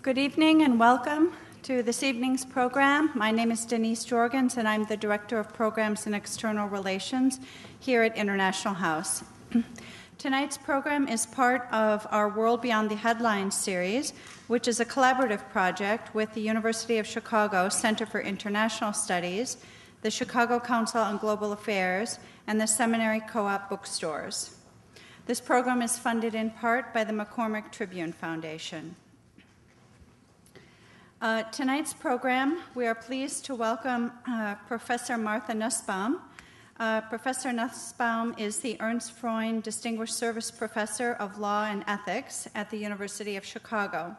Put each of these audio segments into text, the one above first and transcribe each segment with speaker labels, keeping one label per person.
Speaker 1: Good evening and welcome to this evening's program. My name is Denise Jorgens and I'm the Director of Programs and External Relations here at International House. Tonight's program is part of our World Beyond the Headlines series, which is a collaborative project with the University of Chicago Center for International Studies, the Chicago Council on Global Affairs, and the Seminary Co-op bookstores. This program is funded in part by the McCormick Tribune Foundation. Tonight's program, we are pleased to welcome Professor Martha Nussbaum. Professor Nussbaum is the Ernst Freund Distinguished Service Professor of Law and Ethics at the University of Chicago.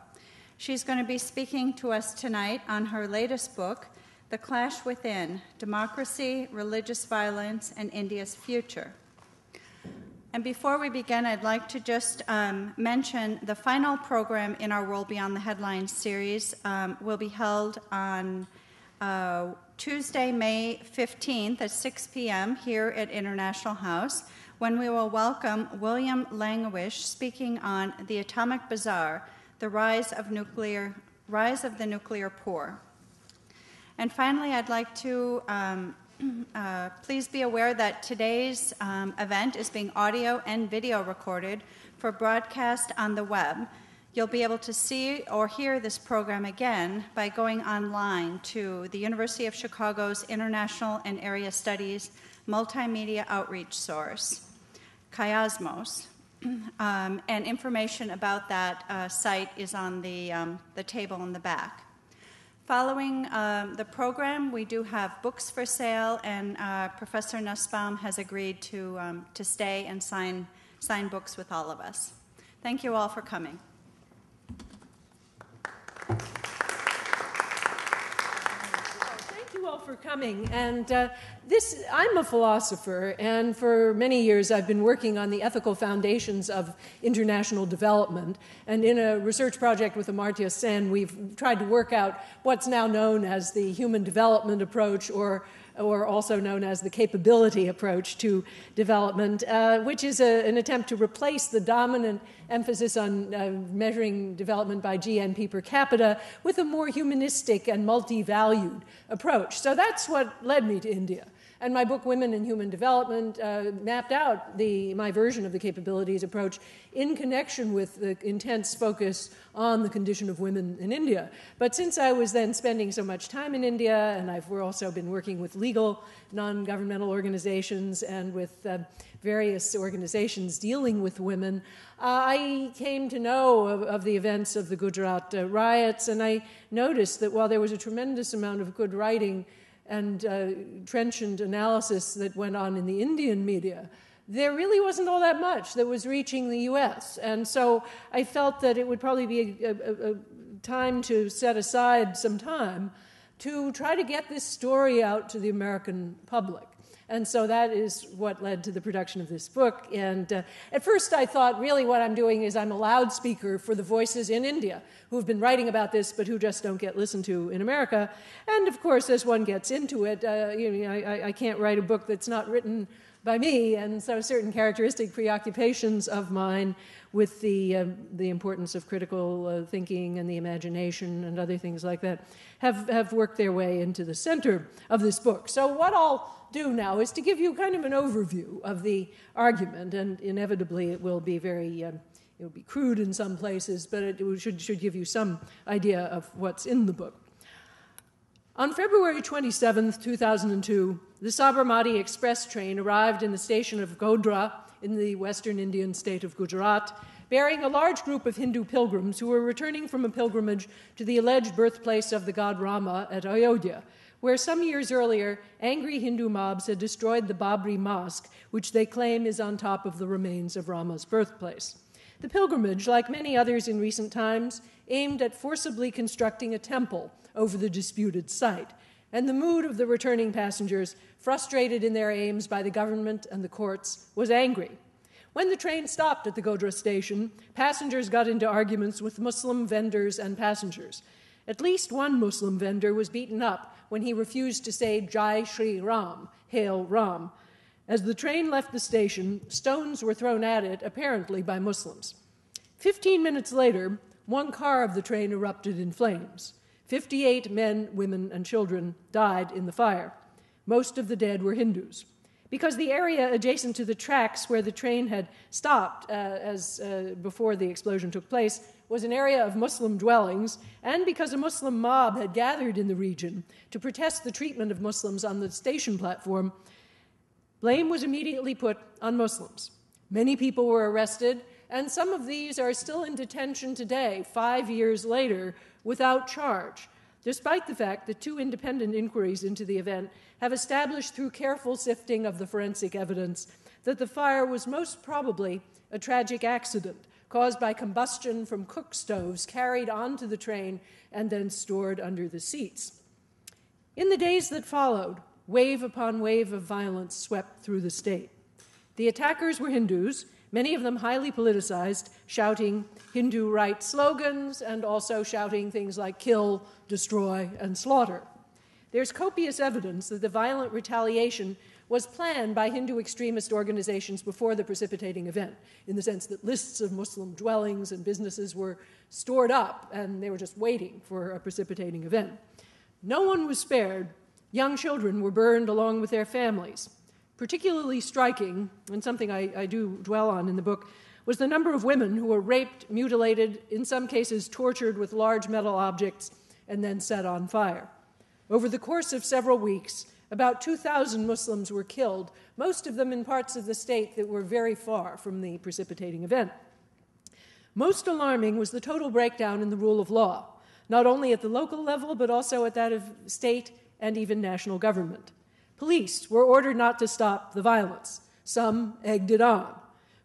Speaker 1: She's going to be speaking to us tonight on her latest book, The Clash Within: Democracy, Religious Violence, and India's Future. And before we begin, I'd like to just mention the final program in our World Beyond the Headlines series will be held on Tuesday, May 15th at 6 p.m. here at International House, when we will welcome William Langewish speaking on The Atomic Bazaar, the rise of the nuclear poor. And finally, I'd like to please be aware that today's event is being audio and video recorded for broadcast on the web. You'll be able to see or hear this program again by going online to the University of Chicago's International and Area Studies Multimedia Outreach Source, Chiasmos. And information about that site is on the table in the back. Following the program, we do have books for sale, and Professor Nussbaum has agreed to stay and sign books with all of us. Thank you all for coming.
Speaker 2: Thank you all for coming. And I'm a philosopher, and for many years I've been working on the ethical foundations of international development. And in a research project with Amartya Sen, we've tried to work out what's now known as the human development approach, or also known as the capability approach to development, which is an attempt to replace the dominant emphasis on measuring development by GNP per capita with a more humanistic and multi-valued approach. So that's what led me to India. And my book, Women in Human Development, mapped out my version of the capabilities approach in connection with the intense focus on the condition of women in India. But since I was then spending so much time in India, and I've also been working with legal non-governmental organizations and with various organizations dealing with women, I came to know of the events of the Gujarat riots, and I noticed that while there was a tremendous amount of good writing and trenchant analysis that went on in the Indian media, there really wasn't all that much that was reaching the U.S. And so I felt that it would probably be a time to set aside some time to try to get this story out to the American public. And so that is what led to the production of this book. And at first I thought really what I'm doing is I'm a loudspeaker for the voices in India who have been writing about this but who just don't get listened to in America. And of course, as one gets into it, I can't write a book that's not written by me, and so certain characteristic preoccupations of mine with the importance of critical thinking and the imagination and other things like that have worked their way into the center of this book. So what I'll do now is to give you kind of an overview of the argument, and inevitably it will be it will be crude in some places, but it should give you some idea of what's in the book. On February 27, 2002, the Sabarmati Express train arrived in the station of Godhra in the western Indian state of Gujarat, bearing a large group of Hindu pilgrims who were returning from a pilgrimage to the alleged birthplace of the god Rama at Ayodhya, where some years earlier, angry Hindu mobs had destroyed the Babri Mosque, which they claim is on top of the remains of Rama's birthplace. The pilgrimage, like many others in recent times, aimed at forcibly constructing a temple over the disputed site, and the mood of the returning passengers, frustrated in their aims by the government and the courts, was angry. When the train stopped at the Godhra station, passengers got into arguments with Muslim vendors and passengers. At least one Muslim vendor was beaten up when he refused to say Jai Shri Ram, Hail Ram. As the train left the station, stones were thrown at it, apparently by Muslims. 15 minutes later, one car of the train erupted in flames. 58 men, women, and children died in the fire. Most of the dead were Hindus. Because the area adjacent to the tracks where the train had stopped before the explosion took place was an area of Muslim dwellings, and because a Muslim mob had gathered in the region to protest the treatment of Muslims on the station platform, blame was immediately put on Muslims. Many people were arrested, and some of these are still in detention today, 5 years later, without charge, despite the fact that 2 independent inquiries into the event have established through careful sifting of the forensic evidence that the fire was most probably a tragic accident caused by combustion from cook stoves carried onto the train and then stored under the seats. In the days that followed, wave upon wave of violence swept through the state. The attackers were Hindus, many of them highly politicized, shouting Hindu rights slogans and also shouting things like kill, destroy, and slaughter. There's copious evidence that the violent retaliation was planned by Hindu extremist organizations before the precipitating event, in the sense that lists of Muslim dwellings and businesses were stored up and they were just waiting for a precipitating event. No one was spared. Young children were burned along with their families. Particularly striking, and something I do dwell on in the book, was the number of women who were raped, mutilated, in some cases tortured with large metal objects, and then set on fire. Over the course of several weeks, about 2,000 Muslims were killed, most of them in parts of the state that were very far from the precipitating event. Most alarming was the total breakdown in the rule of law, not only at the local level, but also at that of state and even national government. Police were ordered not to stop the violence. Some egged it on.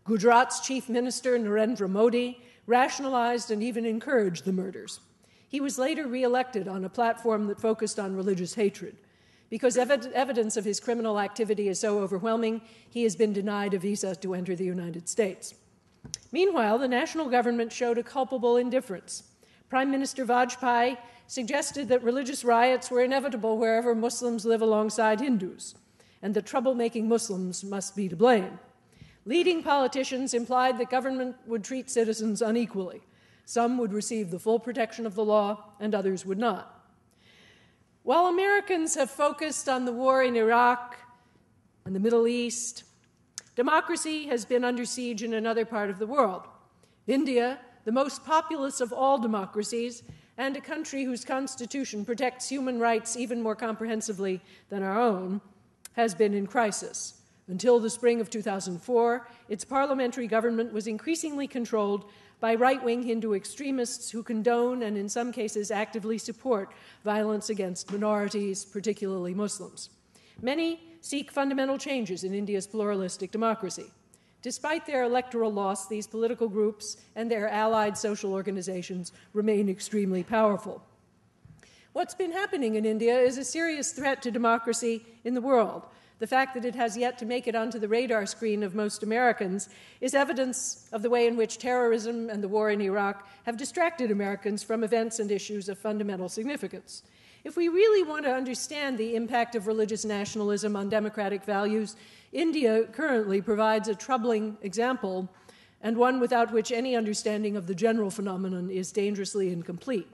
Speaker 2: Gujarat's chief minister, Narendra Modi, rationalized and even encouraged the murders. He was later reelected on a platform that focused on religious hatred. Because evidence of his criminal activity is so overwhelming, he has been denied a visa to enter the United States. Meanwhile, the national government showed a culpable indifference. Prime Minister Vajpayee suggested that religious riots were inevitable wherever Muslims live alongside Hindus, and that troublemaking Muslims must be to blame. Leading politicians implied that government would treat citizens unequally. Some would receive the full protection of the law, and others would not. While Americans have focused on the war in Iraq and the Middle East, democracy has been under siege in another part of the world. India, the most populous of all democracies, and a country whose constitution protects human rights even more comprehensively than our own, has been in crisis. Until the spring of 2004, its parliamentary government was increasingly controlled by right-wing Hindu extremists who condone and in some cases actively support violence against minorities, particularly Muslims. Many seek fundamental changes in India's pluralistic democracy. Despite their electoral loss, these political groups and their allied social organizations remain extremely powerful. What's been happening in India is a serious threat to democracy in the world. The fact that it has yet to make it onto the radar screen of most Americans is evidence of the way in which terrorism and the war in Iraq have distracted Americans from events and issues of fundamental significance. If we really want to understand the impact of religious nationalism on democratic values, India currently provides a troubling example, and one without which any understanding of the general phenomenon is dangerously incomplete.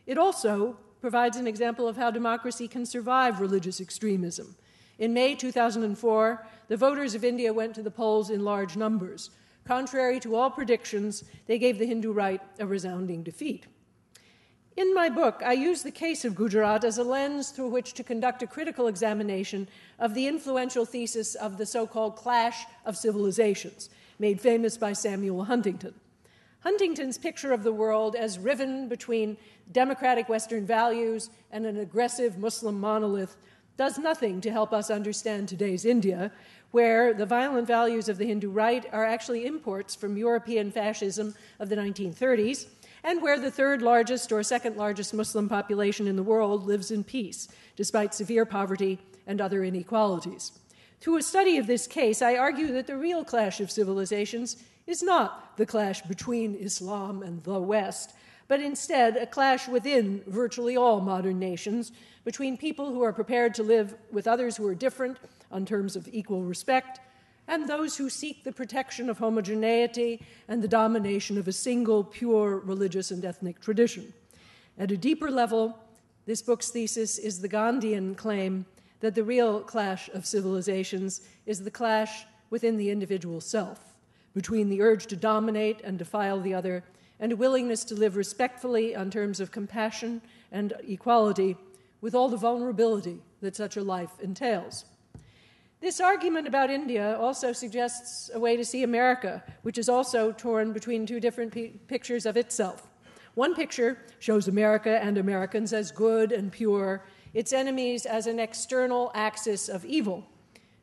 Speaker 2: It also provides an example of how democracy can survive religious extremism. In May 2004, the voters of India went to the polls in large numbers. Contrary to all predictions, they gave the Hindu right a resounding defeat. In my book, I use the case of Gujarat as a lens through which to conduct a critical examination of the influential thesis of the so-called clash of civilizations, made famous by Samuel Huntington. Huntington's picture of the world as riven between democratic Western values and an aggressive Muslim monolith does nothing to help us understand today's India, where the violent values of the Hindu right are actually imports from European fascism of the 1930s, and where the third largest or second largest Muslim population in the world lives in peace, despite severe poverty and other inequalities. Through a study of this case, I argue that the real clash of civilizations is not the clash between Islam and the West, but instead a clash within virtually all modern nations between people who are prepared to live with others who are different on terms of equal respect and those who seek the protection of homogeneity and the domination of a single, pure religious and ethnic tradition. At a deeper level, this book's thesis is the Gandhian claim that the real clash of civilizations is the clash within the individual self, between the urge to dominate and defile the other, and a willingness to live respectfully on terms of compassion and equality with all the vulnerability that such a life entails. This argument about India also suggests a way to see America, which is also torn between two different pictures of itself. One picture shows America and Americans as good and pure, its enemies as an external axis of evil.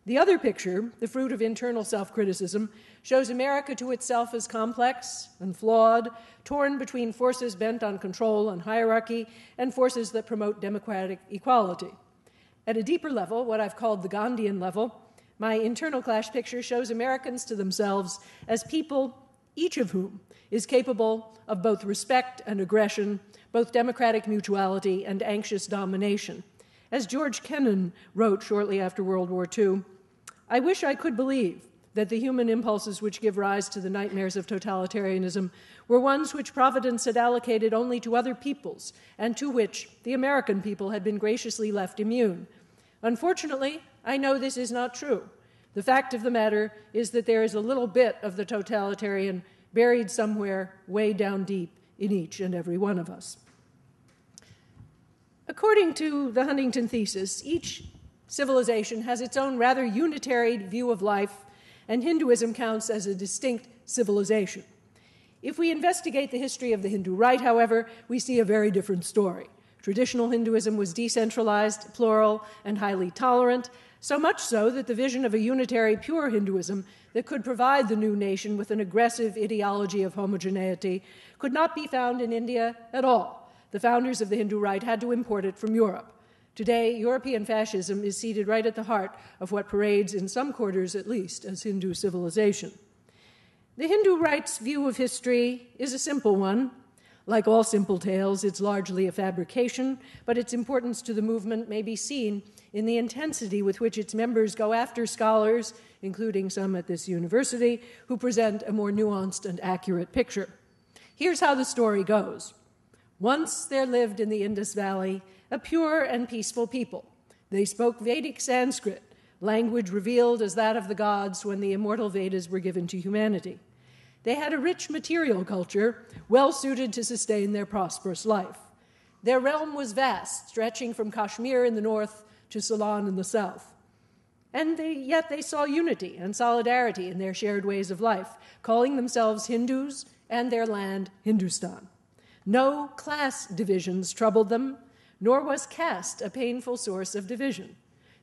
Speaker 2: The other picture, the fruit of internal self-criticism, shows America to itself as complex and flawed, torn between forces bent on control and hierarchy and forces that promote democratic equality. At a deeper level, what I've called the Gandhian level, my internal clash picture shows Americans to themselves as people, each of whom is capable of both respect and aggression, both democratic mutuality and anxious domination. As George Kennan wrote shortly after World War II, "I wish I could believe that the human impulses which give rise to the nightmares of totalitarianism were ones which Providence had allocated only to other peoples, and to which the American people had been graciously left immune. Unfortunately, I know this is not true. The fact of the matter is that there is a little bit of the totalitarian buried somewhere way down deep in each and every one of us." According to the Huntington thesis, each civilization has its own rather unitary view of life, and Hinduism counts as a distinct civilization. If we investigate the history of the Hindu right, however, we see a very different story. Traditional Hinduism was decentralized, plural, and highly tolerant, so much so that the vision of a unitary, pure Hinduism that could provide the new nation with an aggressive ideology of homogeneity could not be found in India at all. The founders of the Hindu right had to import it from Europe. Today, European fascism is seated right at the heart of what parades, in some quarters at least, as Hindu civilization. The Hindu right's view of history is a simple one. Like all simple tales, it's largely a fabrication, but its importance to the movement may be seen in the intensity with which its members go after scholars, including some at this university, who present a more nuanced and accurate picture. Here's how the story goes. Once there lived in the Indus Valley a pure and peaceful people. They spoke Vedic Sanskrit, language revealed as that of the gods when the immortal Vedas were given to humanity. They had a rich material culture, well suited to sustain their prosperous life. Their realm was vast, stretching from Kashmir in the north to Ceylon in the south. And yet they saw unity and solidarity in their shared ways of life, calling themselves Hindus and their land Hindustan. No class divisions troubled them, nor was caste a painful source of division.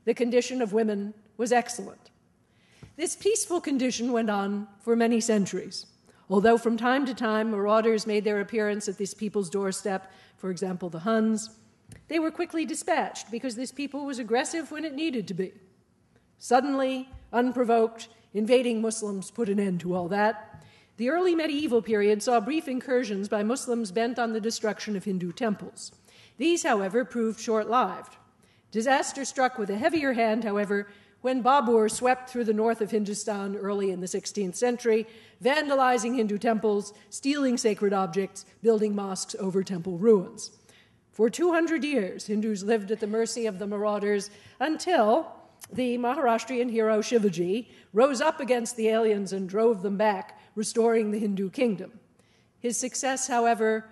Speaker 2: The condition of women was excellent. This peaceful condition went on for many centuries. Although from time to time marauders made their appearance at this people's doorstep, for example, the Huns, they were quickly dispatched because this people was aggressive when it needed to be. Suddenly, unprovoked, invading Muslims put an end to all that. The early medieval period saw brief incursions by Muslims bent on the destruction of Hindu temples. These, however, proved short-lived. Disaster struck with a heavier hand, however, when Babur swept through the north of Hindustan early in the 16th century, vandalizing Hindu temples, stealing sacred objects, building mosques over temple ruins. For 200 years, Hindus lived at the mercy of the marauders until the Maharashtrian hero Shivaji rose up against the aliens and drove them back, restoring the Hindu kingdom. His success, however,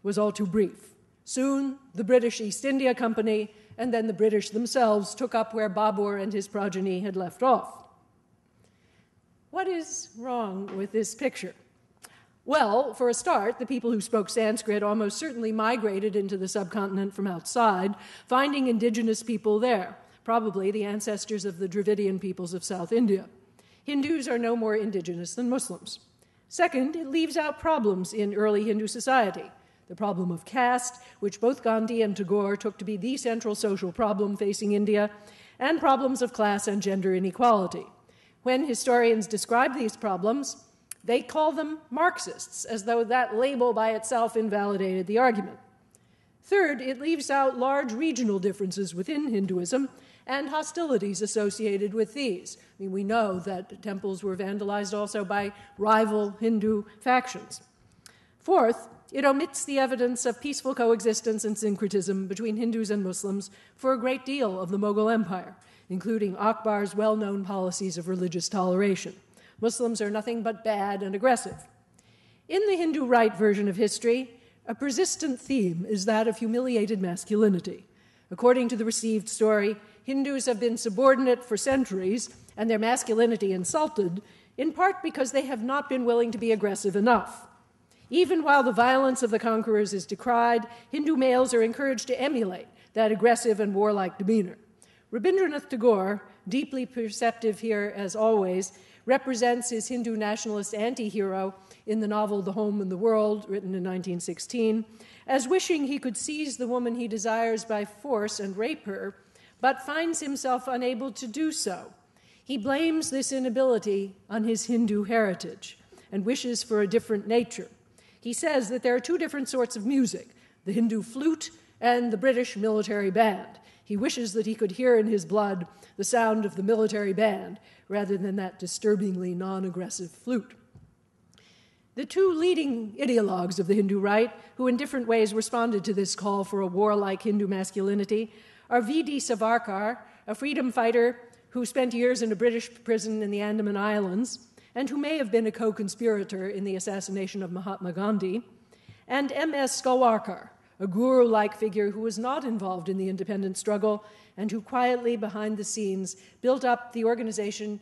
Speaker 2: was all too brief. Soon, the British East India Company and then the British themselves took up where Babur and his progeny had left off. What is wrong with this picture? Well, for a start, the people who spoke Sanskrit almost certainly migrated into the subcontinent from outside, finding indigenous people there, probably the ancestors of the Dravidian peoples of South India. Hindus are no more indigenous than Muslims. Second, it leaves out problems in early Hindu society. The problem of caste, which both Gandhi and Tagore took to be the central social problem facing India, and problems of class and gender inequality. When historians describe these problems, they call them Marxists, as though that label by itself invalidated the argument. Third, it leaves out large regional differences within Hinduism, and hostilities associated with these. I mean, we know that temples were vandalized also by rival Hindu factions. Fourth, it omits the evidence of peaceful coexistence and syncretism between Hindus and Muslims for a great deal of the Mughal Empire, including Akbar's well-known policies of religious toleration. Muslims are nothing but bad and aggressive. In the Hindu right version of history, a persistent theme is that of humiliated masculinity. According to the received story, Hindus have been subordinate for centuries and their masculinity insulted, in part because they have not been willing to be aggressive enough. Even while the violence of the conquerors is decried, Hindu males are encouraged to emulate that aggressive and warlike demeanor. Rabindranath Tagore, deeply perceptive here as always, represents his Hindu nationalist anti-hero in the novel The Home and the World, written in 1916, as wishing he could seize the woman he desires by force and rape her, but finds himself unable to do so. He blames this inability on his Hindu heritage and wishes for a different nature. He says that there are two different sorts of music, the Hindu flute and the British military band. He wishes that he could hear in his blood the sound of the military band rather than that disturbingly non-aggressive flute. The two leading ideologues of the Hindu right, who in different ways responded to this call for a warlike Hindu masculinity, are V.D. Savarkar, a freedom fighter who spent years in a British prison in the Andaman Islands, and who may have been a co-conspirator in the assassination of Mahatma Gandhi, and M.S. Golwalkar, a guru-like figure who was not involved in the independence struggle and who quietly, behind the scenes, built up the organization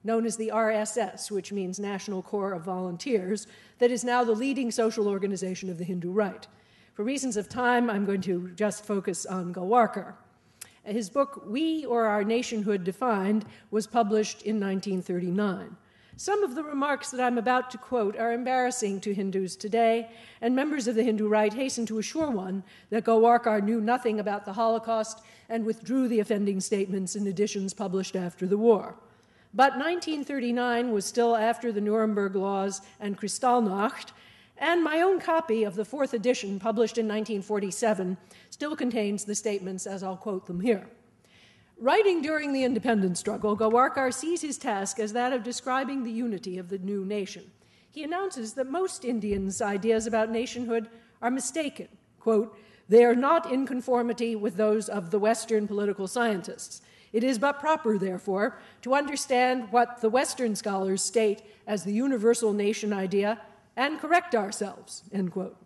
Speaker 2: known as the RSS, which means National Corps of Volunteers, that is now the leading social organization of the Hindu right. For reasons of time, I'm going to just focus on Golwalkar. His book, We or Our Nationhood Defined, was published in 1939. Some of the remarks that I'm about to quote are embarrassing to Hindus today, and members of the Hindu right hasten to assure one that Golwalkar knew nothing about the Holocaust and withdrew the offending statements in editions published after the war. But 1939 was still after the Nuremberg Laws and Kristallnacht, and my own copy of the fourth edition, published in 1947, still contains the statements as I'll quote them here. Writing during the independence struggle, Golwalkar sees his task as that of describing the unity of the new nation. He announces that most Indians' ideas about nationhood are mistaken. Quote, "They are not in conformity with those of the Western political scientists. It is but proper, therefore, to understand what the Western scholars state as the universal nation idea and correct ourselves," end quote.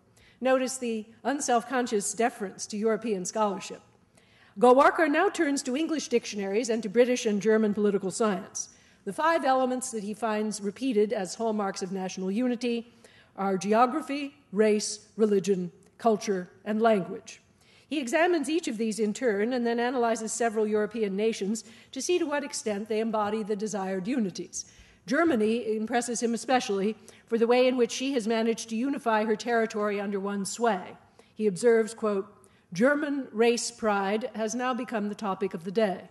Speaker 2: Notice the unselfconscious deference to European scholarship. Golwalkar now turns to English dictionaries and to British and German political science. The 5 elements that he finds repeated as hallmarks of national unity are geography, race, religion, culture, and language. He examines each of these in turn and then analyzes several European nations to see to what extent they embody the desired unities. Germany impresses him especially for the way in which she has managed to unify her territory under one sway. He observes, quote, "German race pride has now become the topic of the day.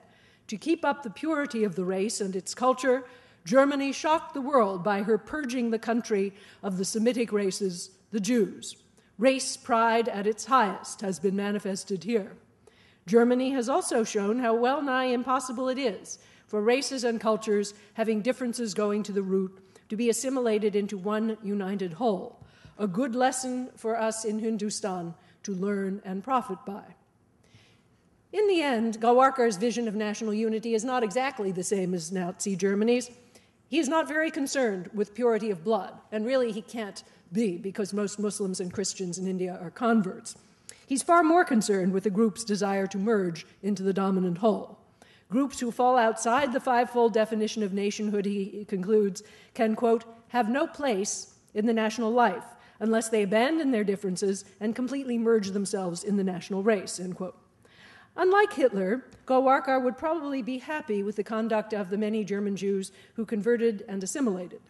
Speaker 2: To keep up the purity of the race and its culture, Germany shocked the world by her purging the country of the Semitic races, the Jews. Race pride at its highest has been manifested here. Germany has also shown how well nigh impossible it is for races and cultures having differences going to the root to be assimilated into one united whole, a good lesson for us in Hindustan to learn and profit by." In the end, Golwalkar's vision of national unity is not exactly the same as Nazi Germany's. He is not very concerned with purity of blood, and really he can't be, because most Muslims and Christians in India are converts. He's far more concerned with the group's desire to merge into the dominant whole. Groups who fall outside the 5-fold definition of nationhood, he concludes, can, quote, "have no place in the national life unless they abandon their differences and completely merge themselves in the national race," end quote. Unlike Hitler, Golwalkar would probably be happy with the conduct of the many German Jews who converted and assimilated.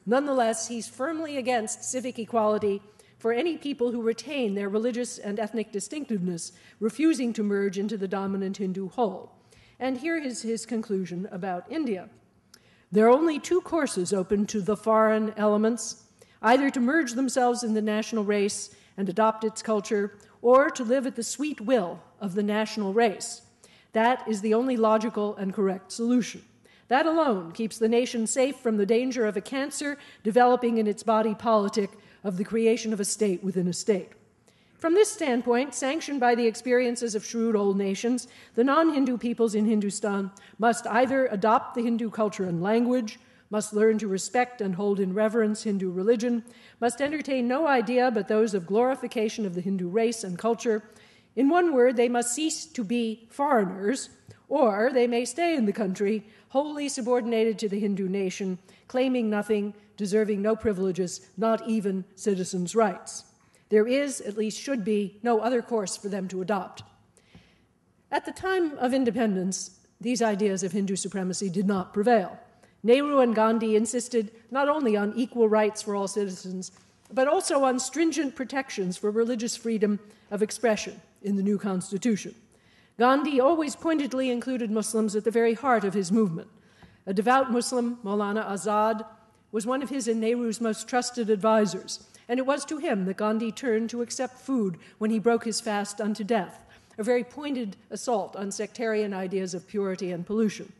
Speaker 2: Nonetheless, he's firmly against civic equality for any people who retain their religious and ethnic distinctiveness, refusing to merge into the dominant Hindu whole. And here is his conclusion about India. "There are only 2 courses open to the foreign elements, either to merge themselves in the national race and adopt its culture, or to live at the sweet will of the national race. That is the only logical and correct solution. That alone keeps the nation safe from the danger of a cancer developing in its body politic of the creation of a state within a state. From this standpoint, sanctioned by the experiences of shrewd old nations, the non-Hindu peoples in Hindustan must either adopt the Hindu culture and language, must learn to respect and hold in reverence Hindu religion, must entertain no idea but those of glorification of the Hindu race and culture. In one word, they must cease to be foreigners, or they may stay in the country, wholly subordinated to the Hindu nation, claiming nothing, deserving no privileges, not even citizens' rights. There is, at least should be, no other course for them to adopt. At the time of independence, these ideas of Hindu supremacy did not prevail. Nehru and Gandhi insisted not only on equal rights for all citizens, but also on stringent protections for religious freedom of expression in the new constitution. Gandhi always pointedly included Muslims at the very heart of his movement. A devout Muslim, Maulana Azad, was one of his and Nehru's most trusted advisors, and it was to him that Gandhi turned to accept food when he broke his fast unto death, a very pointed assault on sectarian ideas of purity and pollution.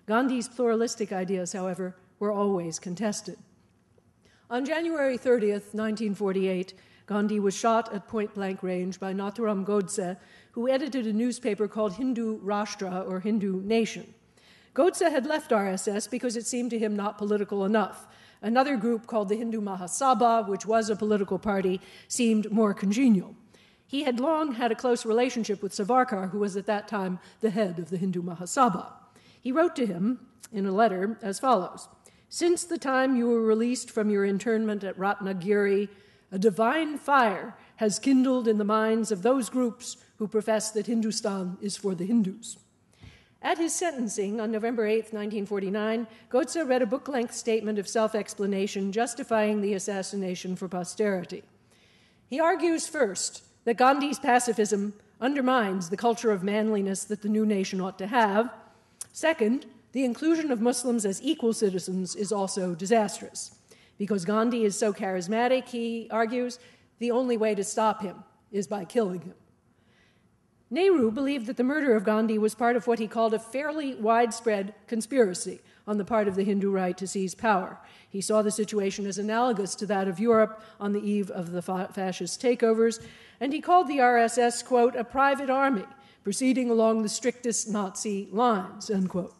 Speaker 2: Gandhi's pluralistic ideas, however, were always contested. On January 30th, 1948, Gandhi was shot at point-blank range by Nathuram Godse, who edited a newspaper called Hindu Rashtra, or Hindu Nation. Godse had left RSS because it seemed to him not political enough. Another group called the Hindu Mahasabha, which was a political party, seemed more congenial. He had long had a close relationship with Savarkar, who was at that time the head of the Hindu Mahasabha. He wrote to him in a letter as follows: "Since the time you were released from your internment at Ratnagiri, a divine fire has kindled in the minds of those groups who profess that Hindustan is for the Hindus." At his sentencing on November 8, 1949, Godse read a book-length statement of self-explanation justifying the assassination for posterity. He argues first that Gandhi's pacifism undermines the culture of manliness that the new nation ought to have. Second, the inclusion of Muslims as equal citizens is also disastrous. Because Gandhi is so charismatic, he argues, the only way to stop him is by killing him. Nehru believed that the murder of Gandhi was part of what he called a fairly widespread conspiracy on the part of the Hindu right to seize power. He saw the situation as analogous to that of Europe on the eve of the fascist takeovers, and he called the RSS, quote, a private army proceeding along the strictest Nazi lines, end quote.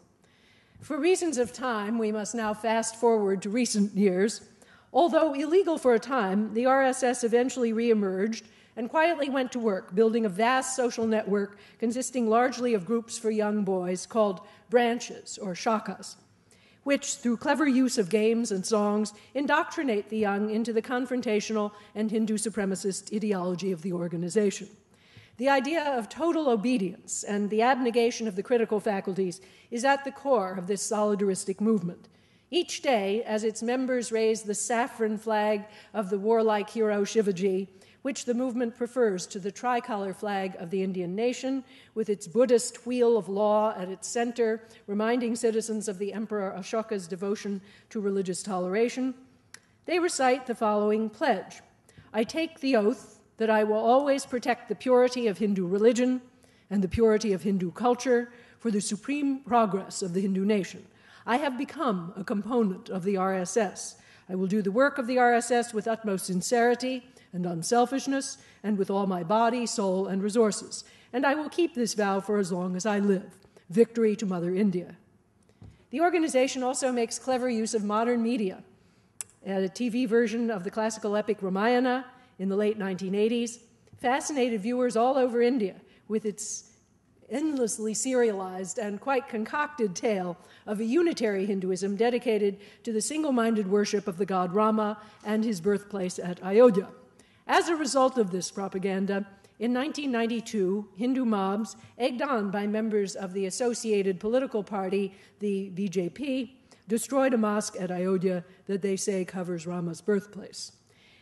Speaker 2: For reasons of time, we must now fast forward to recent years. Although illegal for a time, the RSS eventually reemerged and quietly went to work, building a vast social network consisting largely of groups for young boys called branches, or shakas, which, through clever use of games and songs, indoctrinate the young into the confrontational and Hindu supremacist ideology of the organization. The idea of total obedience and the abnegation of the critical faculties is at the core of this solidaristic movement. Each day, as its members raise the saffron flag of the warlike hero Shivaji, which the movement prefers to the tricolor flag of the Indian nation, with its Buddhist wheel of law at its center, reminding citizens of the Emperor Ashoka's devotion to religious toleration, they recite the following pledge: I take the oath that I will always protect the purity of Hindu religion and the purity of Hindu culture for the supreme progress of the Hindu nation. I have become a component of the RSS. I will do the work of the RSS with utmost sincerity and unselfishness, and with all my body, soul, and resources. And I will keep this vow for as long as I live. Victory to Mother India. The organization also makes clever use of modern media. A TV version of the classical epic Ramayana in the late 1980s fascinated viewers all over India with its endlessly serialized and quite concocted tale of a unitary Hinduism dedicated to the single-minded worship of the god Rama and his birthplace at Ayodhya. As a result of this propaganda, in 1992, Hindu mobs, egged on by members of the associated political party, the BJP, destroyed a mosque at Ayodhya that they say covers Rama's birthplace.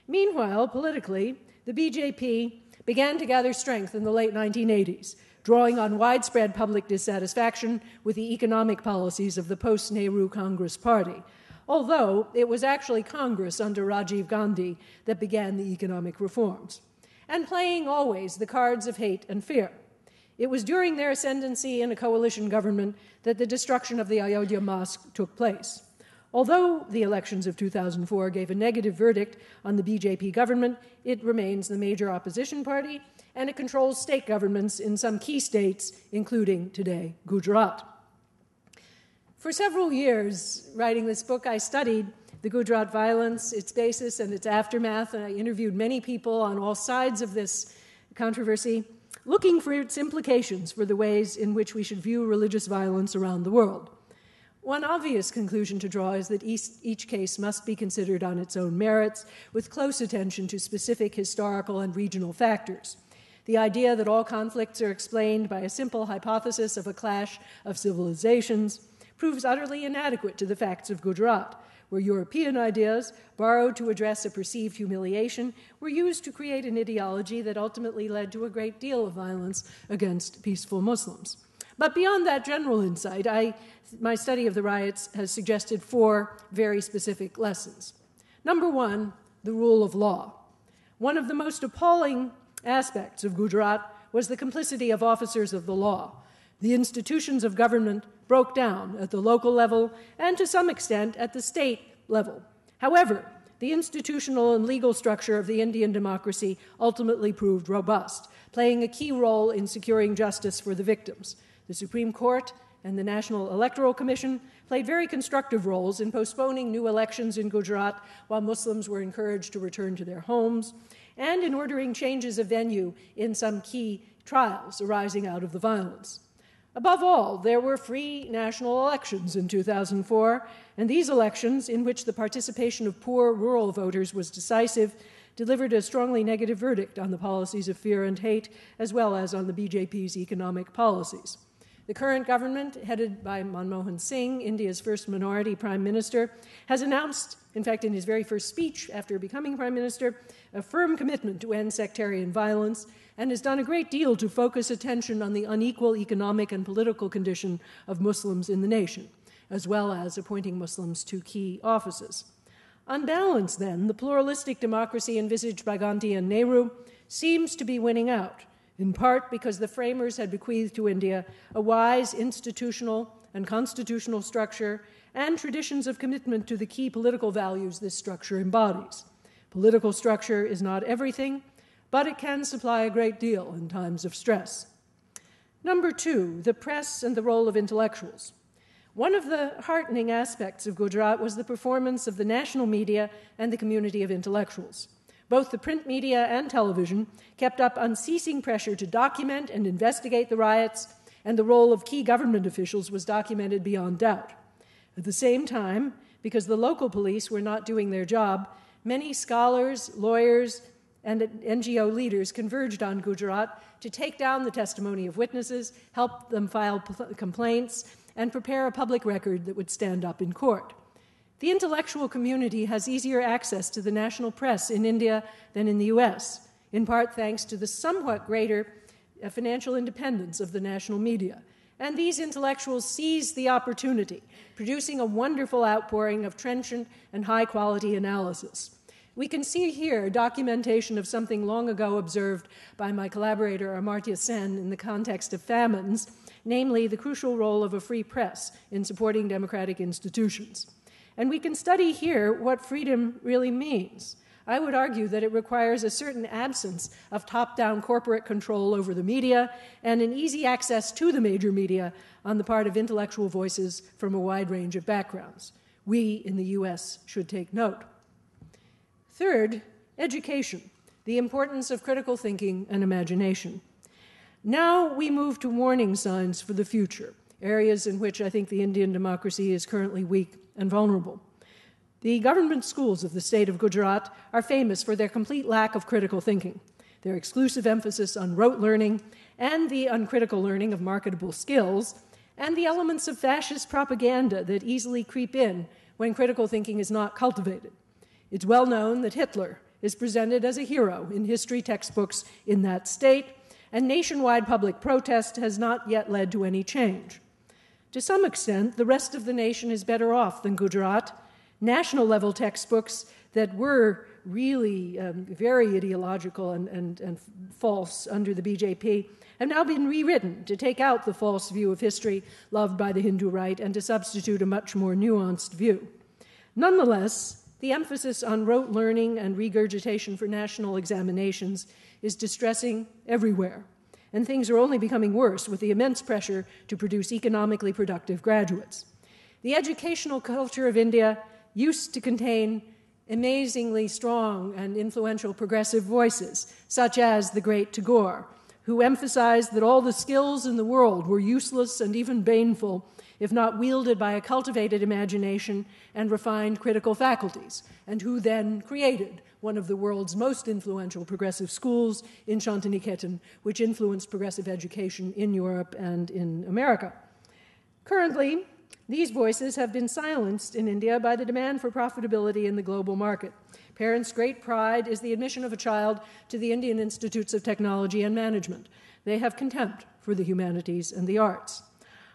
Speaker 2: Meanwhile, politically, the BJP began to gather strength in the late 1980s, drawing on widespread public dissatisfaction with the economic policies of the post-Nehru Congress Party, although it was actually Congress under Rajiv Gandhi that began the economic reforms, and playing always the cards of hate and fear. It was during their ascendancy in a coalition government that the destruction of the Ayodhya Mosque took place. Although the elections of 2004 gave a negative verdict on the BJP government, it remains the major opposition party, and it controls state governments in some key states, including, today, Gujarat. For several years, writing this book, I studied the Gujarat violence, its basis and its aftermath, and I interviewed many people on all sides of this controversy, looking for its implications for the ways in which we should view religious violence around the world. One obvious conclusion to draw is that each case must be considered on its own merits, with close attention to specific historical and regional factors. The idea that all conflicts are explained by a simple hypothesis of a clash of civilizations proves utterly inadequate to the facts of Gujarat, where European ideas, borrowed to address a perceived humiliation, were used to create an ideology that ultimately led to a great deal of violence against peaceful Muslims. But beyond that general insight, my study of the riots has suggested 4 very specific lessons. Number 1, the rule of law. One of the most appalling aspects of Gujarat was the complicity of officers of the law. The institutions of government broke down at the local level and, to some extent, at the state level. However, the institutional and legal structure of the Indian democracy ultimately proved robust, playing a key role in securing justice for the victims. The Supreme Court and the National Electoral Commission played very constructive roles in postponing new elections in Gujarat while Muslims were encouraged to return to their homes, and in ordering changes of venue in some key trials arising out of the violence. Above all, there were free national elections in 2004, and these elections, in which the participation of poor rural voters was decisive, delivered a strongly negative verdict on the policies of fear and hate, as well as on the BJP's economic policies. The current government, headed by Manmohan Singh, India's first minority prime minister, has announced, in fact, in his very first speech after becoming prime minister, a firm commitment to end sectarian violence, and has done a great deal to focus attention on the unequal economic and political condition of Muslims in the nation, as well as appointing Muslims to key offices. On balance, then, the pluralistic democracy envisaged by Gandhi and Nehru seems to be winning out, in part because the framers had bequeathed to India a wise institutional and constitutional structure and traditions of commitment to the key political values this structure embodies. Political structure is not everything, but it can supply a great deal in times of stress. Number 2, the press and the role of intellectuals. One of the heartening aspects of Gujarat was the performance of the national media and the community of intellectuals. Both the print media and television kept up unceasing pressure to document and investigate the riots, and the role of key government officials was documented beyond doubt. At the same time, because the local police were not doing their job, many scholars, lawyers, and NGO leaders converged on Gujarat to take down the testimony of witnesses, help them file complaints, and prepare a public record that would stand up in court. The intellectual community has easier access to the national press in India than in the US, in part thanks to the somewhat greater financial independence of the national media. And these intellectuals seized the opportunity, producing a wonderful outpouring of trenchant and high-quality analysis. We can see here documentation of something long ago observed by my collaborator Amartya Sen in the context of famines, namely the crucial role of a free press in supporting democratic institutions. And we can study here what freedom really means. I would argue that it requires a certain absence of top-down corporate control over the media and an easy access to the major media on the part of intellectual voices from a wide range of backgrounds. We in the US should take note. Third, education, the importance of critical thinking and imagination. Now we move to warning signs for the future, areas in which I think the Indian democracy is currently weak and vulnerable. The government schools of the state of Gujarat are famous for their complete lack of critical thinking, their exclusive emphasis on rote learning and the uncritical learning of marketable skills, and the elements of fascist propaganda that easily creep in when critical thinking is not cultivated. It's well known that Hitler is presented as a hero in history textbooks in that state, and nationwide public protest has not yet led to any change. To some extent, the rest of the nation is better off than Gujarat. National-level textbooks that were really very ideological and false under the BJP, have now been rewritten to take out the false view of history loved by the Hindu right and to substitute a much more nuanced view. Nonetheless, the emphasis on rote learning and regurgitation for national examinations is distressing everywhere, and things are only becoming worse with the immense pressure to produce economically productive graduates. The educational culture of India used to contain amazingly strong and influential progressive voices, such as the great Tagore, who emphasized that all the skills in the world were useless and even baneful if not wielded by a cultivated imagination and refined critical faculties, and who then created one of the world's most influential progressive schools in Shantiniketan, which influenced progressive education in Europe and in America. Currently, these voices have been silenced in India by the demand for profitability in the global market. Parents' great pride is the admission of a child to the Indian Institutes of Technology and Management. They have contempt for the humanities and the arts.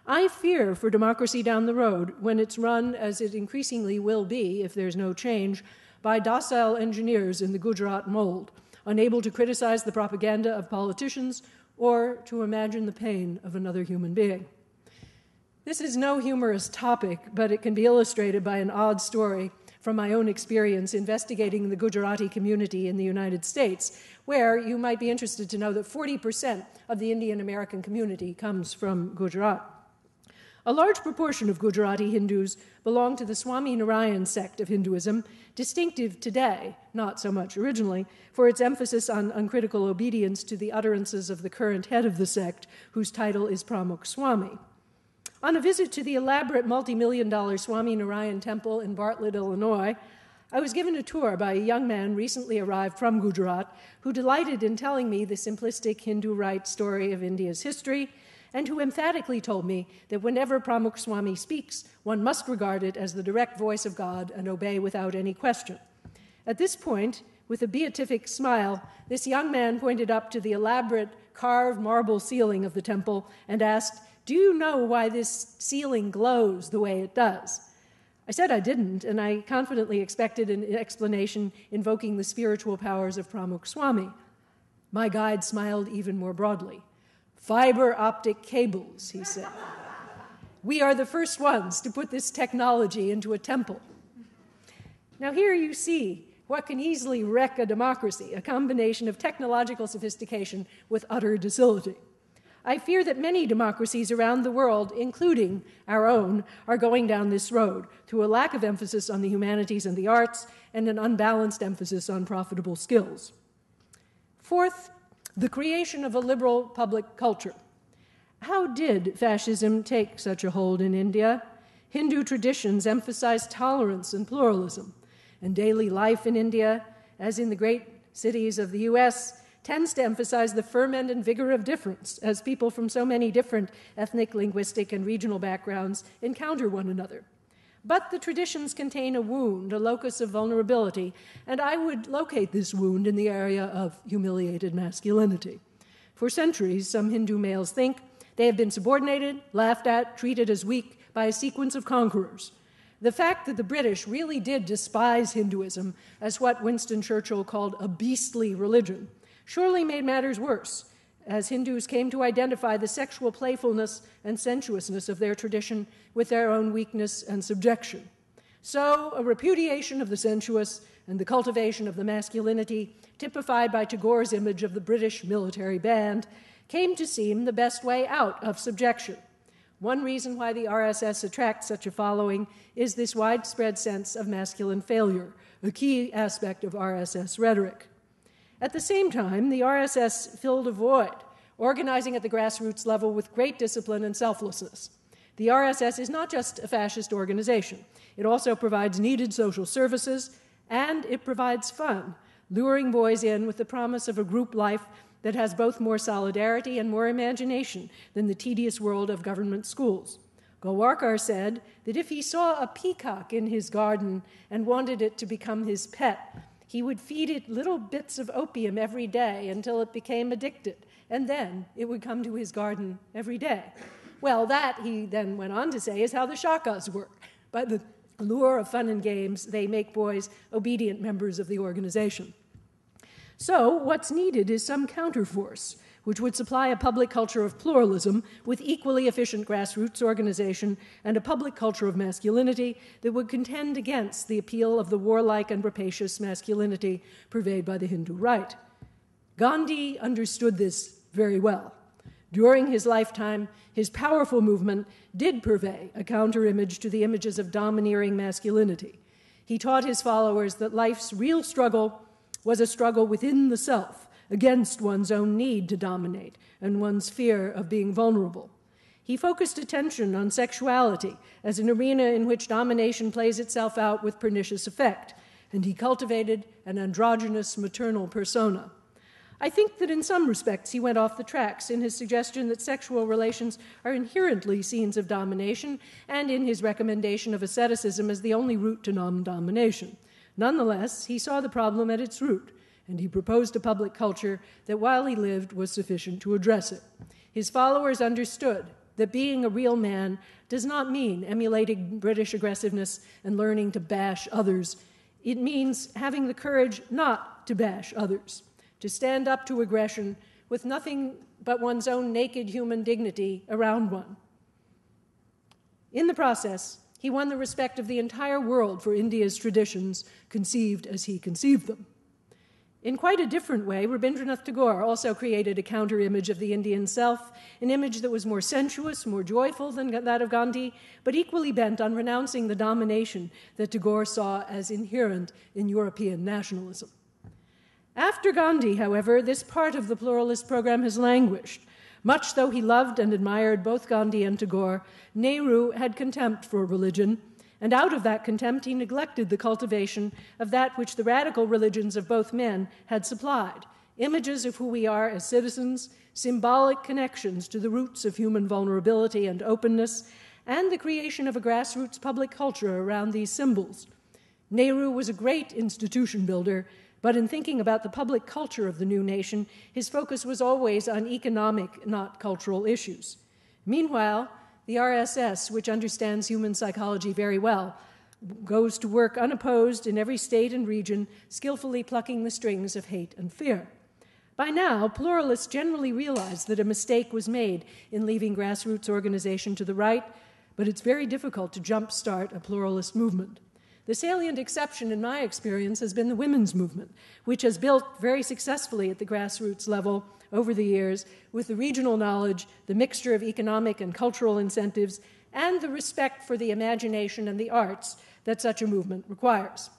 Speaker 2: I fear for democracy down the road when it's run, as it increasingly will be if there's no change, by docile engineers in the Gujarat mold, unable to criticize the propaganda of politicians or to imagine the pain of another human being. This is no humorous topic, but it can be illustrated by an odd story from my own experience investigating the Gujarati community in the United States, where you might be interested to know that 40% of the Indian American community comes from Gujarat. A large proportion of Gujarati Hindus belong to the Swami Narayan sect of Hinduism, distinctive today, not so much originally, for its emphasis on uncritical obedience to the utterances of the current head of the sect, whose title is Pramukh Swami. On a visit to the elaborate multi-million-dollar Swami Narayan temple in Bartlett, Illinois, I was given a tour by a young man recently arrived from Gujarat who delighted in telling me the simplistic Hindu right story of India's history, and who emphatically told me that whenever Pramukh Swami speaks, one must regard it as the direct voice of God and obey without any question. At this point, with a beatific smile, this young man pointed up to the elaborate carved marble ceiling of the temple and asked, "Do you know why this ceiling glows the way it does?" I said I didn't, and I confidently expected an explanation invoking the spiritual powers of Pramukh Swami. My guide smiled even more broadly. "Fiber optic cables," he said. "We are the first ones to put this technology into a temple." Now here you see what can easily wreck a democracy, a combination of technological sophistication with utter docility. I fear that many democracies around the world, including our own, are going down this road through a lack of emphasis on the humanities and the arts and an unbalanced emphasis on profitable skills. Fourth, the creation of a liberal public culture. How did fascism take such a hold in India? Hindu traditions emphasized tolerance and pluralism, and daily life in India, as in the great cities of the U.S., tends to emphasize the ferment and vigor of difference as people from so many different ethnic, linguistic, and regional backgrounds encounter one another. But the traditions contain a wound, a locus of vulnerability, and I would locate this wound in the area of humiliated masculinity. For centuries, some Hindu males think they have been subordinated, laughed at, treated as weak by a sequence of conquerors. The fact that the British really did despise Hinduism as what Winston Churchill called a beastly religion surely made matters worse, as Hindus came to identify the sexual playfulness and sensuousness of their tradition with their own weakness and subjection. So, a repudiation of the sensuous and the cultivation of the masculinity, typified by Tagore's image of the British military band, came to seem the best way out of subjection. One reason why the RSS attracts such a following is this widespread sense of masculine failure, a key aspect of RSS rhetoric. At the same time, the RSS filled a void, organizing at the grassroots level with great discipline and selflessness. The RSS is not just a fascist organization. It also provides needed social services, and it provides fun, luring boys in with the promise of a group life that has both more solidarity and more imagination than the tedious world of government schools. Golwalkar said that if he saw a peacock in his garden and wanted it to become his pet, he would feed it little bits of opium every day until it became addicted, and then it would come to his garden every day. Well, that, he then went on to say, is how the shakas work. By the lure of fun and games, they make boys obedient members of the organization. So what's needed is some counterforce, which would supply a public culture of pluralism with equally efficient grassroots organization and a public culture of masculinity that would contend against the appeal of the warlike and rapacious masculinity purveyed by the Hindu right. Gandhi understood this very well. During his lifetime, his powerful movement did purvey a counter-image to the images of domineering masculinity. He taught his followers that life's real struggle was a struggle within the self, against one's own need to dominate and one's fear of being vulnerable. He focused attention on sexuality as an arena in which domination plays itself out with pernicious effect, and he cultivated an androgynous maternal persona. I think that in some respects he went off the tracks in his suggestion that sexual relations are inherently scenes of domination and in his recommendation of asceticism as the only route to non-domination. Nonetheless, he saw the problem at its root, and he proposed a public culture that, while he lived, was sufficient to address it. His followers understood that being a real man does not mean emulating British aggressiveness and learning to bash others. It means having the courage not to bash others, to stand up to aggression with nothing but one's own naked human dignity around one. In the process, he won the respect of the entire world for India's traditions, conceived as he conceived them. In quite a different way, Rabindranath Tagore also created a counter-image of the Indian self, an image that was more sensuous, more joyful than that of Gandhi, but equally bent on renouncing the domination that Tagore saw as inherent in European nationalism. After Gandhi, however, this part of the pluralist program has languished. Much though he loved and admired both Gandhi and Tagore, Nehru had contempt for religion, and out of that contempt he neglected the cultivation of that which the radical religions of both men had supplied, images of who we are as citizens, symbolic connections to the roots of human vulnerability and openness, and the creation of a grassroots public culture around these symbols. Nehru was a great institution builder, but in thinking about the public culture of the new nation, his focus was always on economic, not cultural issues. Meanwhile, the RSS, which understands human psychology very well, goes to work unopposed in every state and region, skillfully plucking the strings of hate and fear. By now, pluralists generally realize that a mistake was made in leaving grassroots organization to the right, but it's very difficult to jumpstart a pluralist movement. The salient exception in my experience has been the women's movement, which has built very successfully at the grassroots level over the years with the regional knowledge, the mixture of economic and cultural incentives, and the respect for the imagination and the arts that such a movement requires.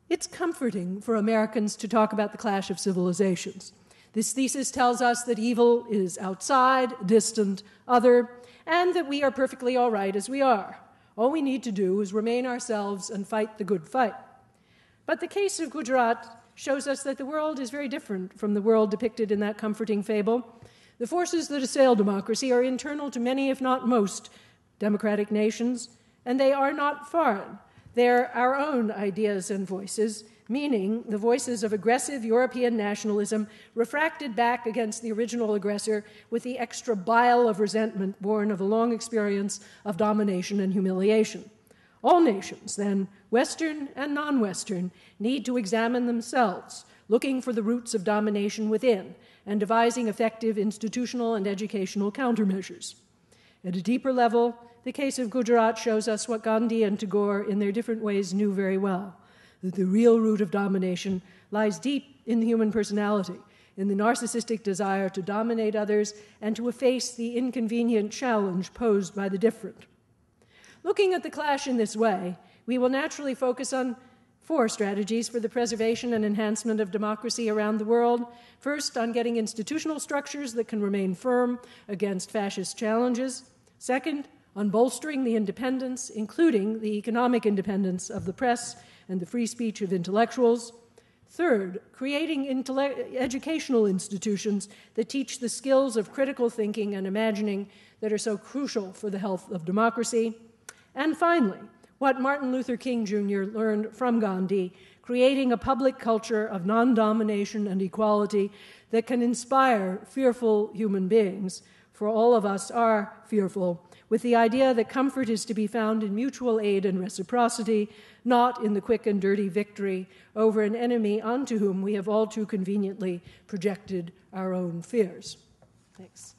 Speaker 2: It's comforting for Americans to talk about the clash of civilizations. This thesis tells us that evil is outside, distant, other, and that we are perfectly all right as we are. All we need to do is remain ourselves and fight the good fight. But the case of Gujarat shows us that the world is very different from the world depicted in that comforting fable. The forces that assail democracy are internal to many, if not most, democratic nations, and they are not foreign. They're our own ideas and voices, meaning the voices of aggressive European nationalism refracted back against the original aggressor with the extra bile of resentment born of a long experience of domination and humiliation. All nations, then, Western and non-Western, need to examine themselves, looking for the roots of domination within and devising effective institutional and educational countermeasures. At a deeper level, the case of Gujarat shows us what Gandhi and Tagore, in their different ways, knew very well, that the real root of domination lies deep in the human personality, in the narcissistic desire to dominate others and to efface the inconvenient challenge posed by the different. Looking at the clash in this way, we will naturally focus on 4 strategies for the preservation and enhancement of democracy around the world. First, on getting institutional structures that can remain firm against fascist challenges. Second, on bolstering the independence, including the economic independence of the press and the free speech of intellectuals. Third, creating educational institutions that teach the skills of critical thinking and imagining that are so crucial for the health of democracy. And finally, what Martin Luther King Jr. learned from Gandhi, creating a public culture of non-domination and equality that can inspire fearful human beings, for all of us are fearful, with the idea that comfort is to be found in mutual aid and reciprocity, not in the quick and dirty victory over an enemy onto whom we have all too conveniently projected our own fears. Thanks.